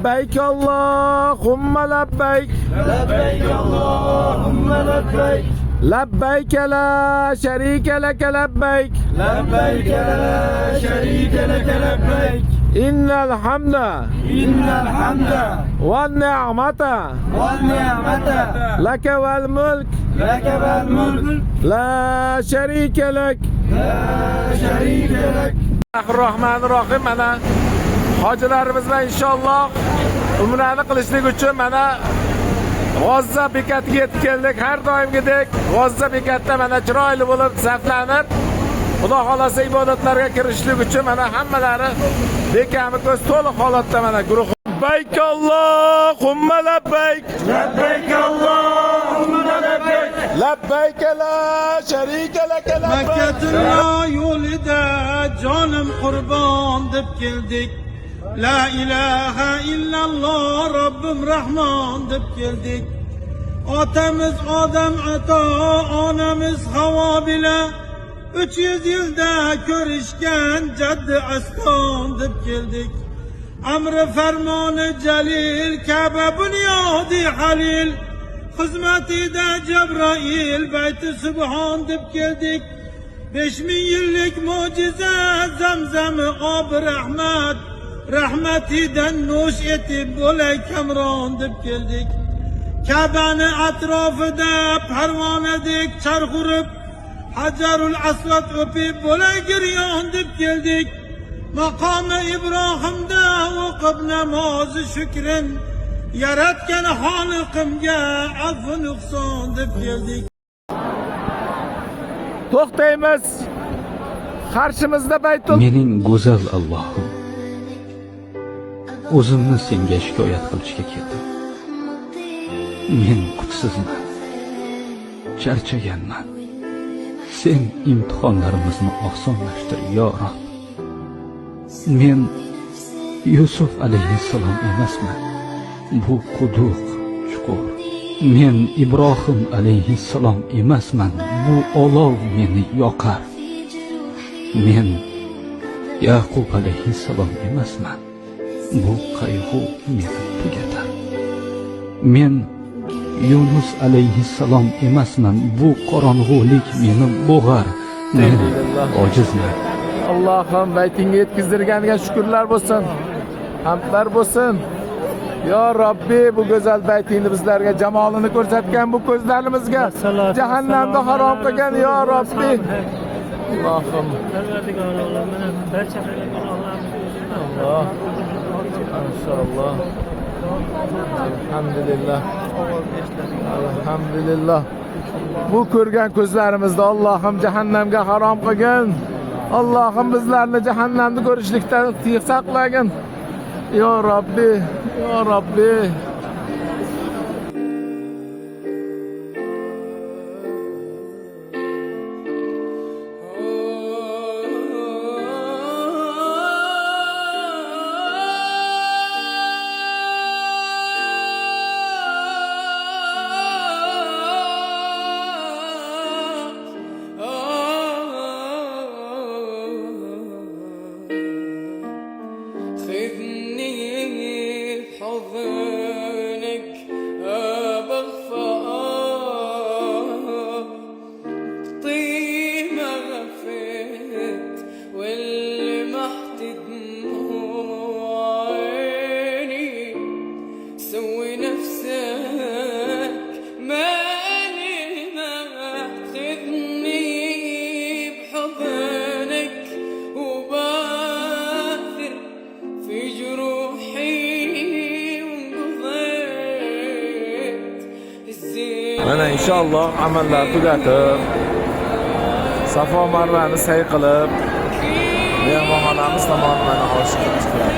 لبيك اللهم لبيك لبيك اللهم لبيك لبيك لا شريك لك لبيك لبيك لا شريك لك لبيك إن الحمد والنعمة لك والملك لك والملك لا شريك لك الرحمن الرحيم. Mana hojilarimiz bilan inshaalloh umrani qilishlik uchun mana G'ozza bekatiga yetib keldik. Har doimgidek G'ozza bekatida mana chiroyli bo'lib saflanib, Xudo xolasa ibodatlarga kirishlik uchun mana hammalari bekami ko'z to'liq holatda mana guruh. Labbayk Allohumma labbayk لبيك اللهم لبيك labbayk la sharika lak labbayk. Makkatulloh yo'lida jonim qurbon deb keldik. La ilaha illalloh Robbim Rahmon deb keldik. Otamiz Odam ato, onamiz Havo bila 300 yilda ko'rishgan jaddi aston deb keldik. Amri farmoni jalil, Ka'ba bunyodi halil, xizmatida Jabroil, bayti subhon deb keldik. 5000 yillik mo'jiza, Zamzami obi rahmat, rahmatidan no'sh etib bo'lay kamron deb keldik. Ka'bani atrofida parvonadek charx urib, Hajarul Asvad o'pib bo'lay giryon deb keldik. Maqomi Ibrohimda o'qib namozi shukrin, yaratgan Xoliqimga afv nuqson deb keldik. To'xtaymiz. Qarshimizda Baytul Mening go'zal Allohim, o'zimni senga shikoyat qilishga keldim. Men kuchsizman, charchaganman. Sen imtihonlarimizni osonlashtir, yo Rob. Men Yusuf alayhissalom emasman. Bu quduq, chuqur. Men Ibrohim alayhissalom emasman. Bu olov meni yoqar. Men Yaqub alayhissalom emasman. Bu qayg'u meni tugatar. Men Yunus alayhissalom emasman. Bu qorong'ulik meni bo'g'ar. Men ojizman. Allohim baytingga yetkazdirganiga shukrlar bo'lsin. Hamdlar bo'lsin. Yo Robbi, bu go'zal baytingni bizlarga jamolini ko'rsatgan bu ko'zlarimizga jahannamda harom qilgan yo Robbi. Allohim. Allah. Inshaalloh. Alhamdulillah. Alhamdulillah. Bu ko'rgan ko'zlarimizda Allohim jahannamga harom qilgin. Allohim bizlarni jahannamni ko'rishlikdan saqlagin. Yo Robbi, yo Robbi. Mana inshaalloh amallar tugatib, Safo Marvani say qilib, mehmonxonamiz tomon mana oshib chiqamiz.